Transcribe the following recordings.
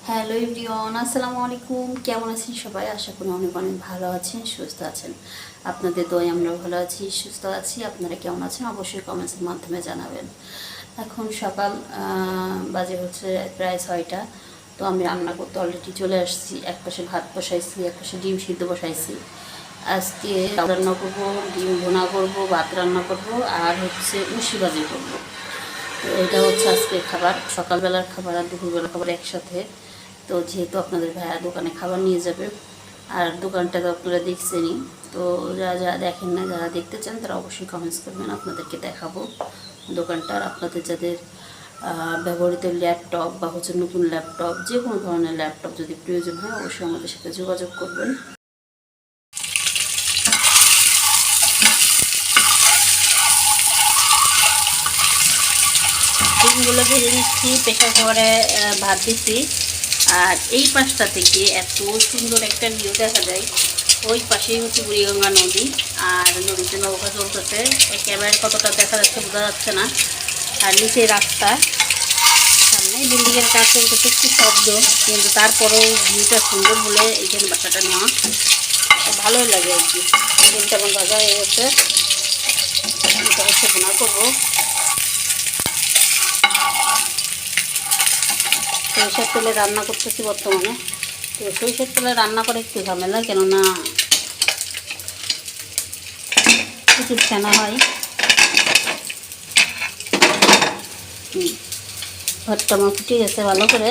Hello everyone, আসসালামু আলাইকুম। কেমন আছেন সবাই? আশা করি অনেক অনেক ভালো আছেন, সুস্থ আছেন। আপনাদের দোয়ায় আমরা ভালো আছি, সুস্থ আছি। আপনারা কেমন আছেন অবশ্যই কমেন্টসের মাধ্যমে জানাবেন। এখন সকাল বাজে হচ্ছে প্রায় 6টা। তো আমি রান্না করতে অলরেডি চলে আসছি। এক পাশে ভাত বসাইছি, এক পাশে ডিম সিদ্ধ বসাইছি। আজকে রান্না করবো, ডিম ভুনা করবো, ভাত রান্না করবো, আর হচ্ছে উশি ভাজি করবো। তো এটা হচ্ছে আজকে খাবার, সকালবেলার খাবার আর দুপুরবেলার খাবার একসাথে। তো যেহেতু আপনাদের ভাইয়া দোকানে খাবার নিয়ে যাবে, আর দোকানটা তো আপনারা দেখছেনই। তো যারা যারা দেখেন না, যারা দেখতে চান তারা অবশ্যই কমেন্টস করবেন, আপনাদেরকে দেখাবো দোকানটা। আর আপনাদের যাদের ব্যবহৃত ল্যাপটপ বা হচ্ছে নতুন ল্যাপটপ, যে কোনো ধরনের ল্যাপটপ যদি প্রয়োজন হয় অবশ্যই আমাদের সাথে যোগাযোগ করবেন। ডিমগুলো ভেজে নিচ্ছি, প্রেশার কুকারে ভাত দিচ্ছি। আর এই পাশটা থেকে এত সুন্দর একটা ভিউ দেখা যায়। ওই পাশেই হচ্ছে বুড়িগঙ্গা নদী, আর নদীতে নৌকা চলতেছে। ক্যামেরায় কতটা দেখা যাচ্ছে বোঝা যাচ্ছে না। আর নিচে রাস্তা, সামনে বিল্ডিংয়ের কাজ চলতেছে, একটু শব্দ, কিন্তু তারপরেও ভিউটা সুন্দর বলে এইখানে বাসাটা নেওয়া ভালোই লাগে আর কি। ডিমটা এবং ভাজা হয়ে গেছে, এটা হচ্ছে ভুনা করবো। সরিষার তেলে রান্না করতেছি বর্তমানে। তো সরিষার তেলে রান্না করে একটু ঝামেলা, কেননা প্রচুর ফেনা হয়। ভাতটা আমার ফুটে গেছে ভালো করে।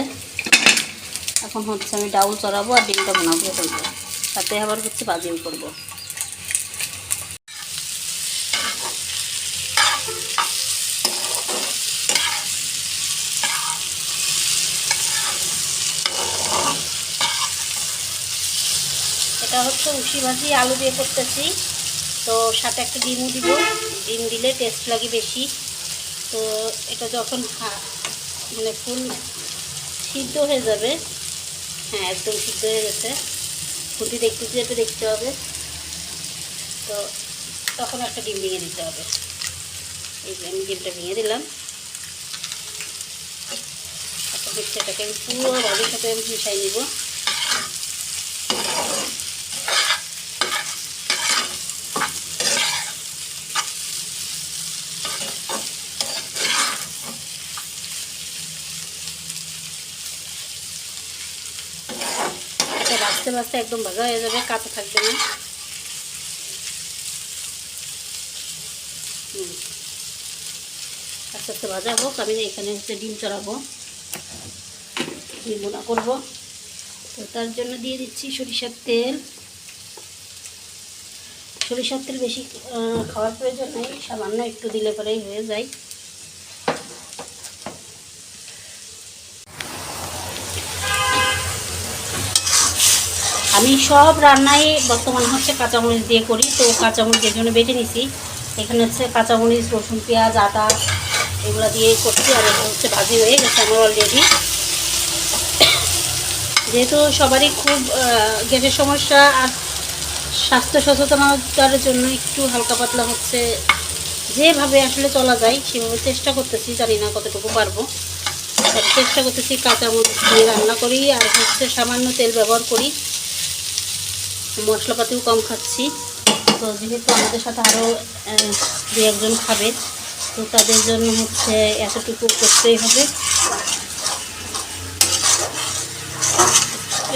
এখন হচ্ছে আমি ডাউল চড়াবো আর ডিমটা বানাবো করবো, সাথে আবার হচ্ছে ভাজিও করবো। এটা হচ্ছে উশি ভাজি আলু দিয়ে করতেছি। তো সাথে একটা ডিমও দিব, ডিম দিলে টেস্ট লাগে বেশি। তো এটা যখন মানে ফুল সিদ্ধ হয়ে যাবে, হ্যাঁ একদম সিদ্ধ হয়ে গেছে, খুঁটি দেখতে যেতে দেখতে হবে। তো তখন একটা ডিম ভেঙে দিতে হবে। এই যে আমি ডিমটা ভেঙে দিলাম। তারপর হচ্ছে এটাকে আমি পুরো ভাজির সাথে আমি মিশাই নিব। এটা ভাজতে ভাজতে একদম ভাজা হয়ে যাবে, কাঁচা থাকবে না। আস্তে আস্তে ভাজা হোক, আমি এখানে হচ্ছে ডিম চড়াবো, ডিম ভুনা করবো। তো তার জন্য দিয়ে দিচ্ছি সরিষার তেল। সরিষার তেল বেশি খাওয়ার প্রয়োজন নেই, সামান্য একটু দিলে পরেই হয়ে যায়। আমি সব রান্নাই বর্তমানে হচ্ছে কাঁচামরিচ দিয়ে করি। তো কাঁচামরিচের জন্য বেটে নিছি। এখানে হচ্ছে কাঁচামরিচ, রসুন, পেঁয়াজ, আদা এগুলো দিয়ে করছি। আর এটা হচ্ছে ভাজি হয়ে গেছে আমার অলরেডি। যেহেতু সবারই খুব গ্যাসের সমস্যা, আর স্বাস্থ্য সচেতনতার জন্য একটু হালকা পাতলা হচ্ছে যেভাবে আসলে চলা যায় সেভাবে চেষ্টা করতেছি। জানি না কতটুকু পারবো, চেষ্টা করতেছি কাঁচামরিচ দিয়ে রান্না করি। আর হচ্ছে সামান্য তেল ব্যবহার করি, মশলাপাতিও কম খাচ্ছি। তো যেহেতু আমাদের সাথে আরও দু একজন খাবে, তো তাদের জন্য হচ্ছে এতটুকু করতেই হবে।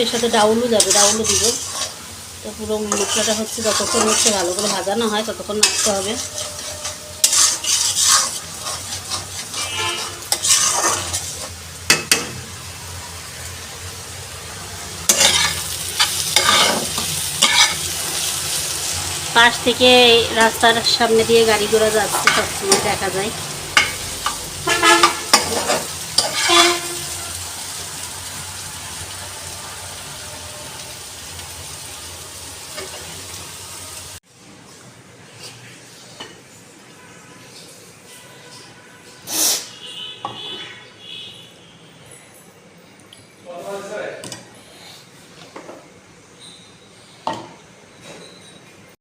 এর সাথে ডাউলও যাবে, ডাউলও দিব। তো পুরো মশলাটা হচ্ছে যতক্ষণ হচ্ছে ভালো করে ভাজানো হয় ততক্ষণ নাড়তে হবে। পাশ থেকে রাস্তার সামনে দিয়ে গাড়ি ঘোড়া যাচ্ছে, সবসময় দেখা যায়।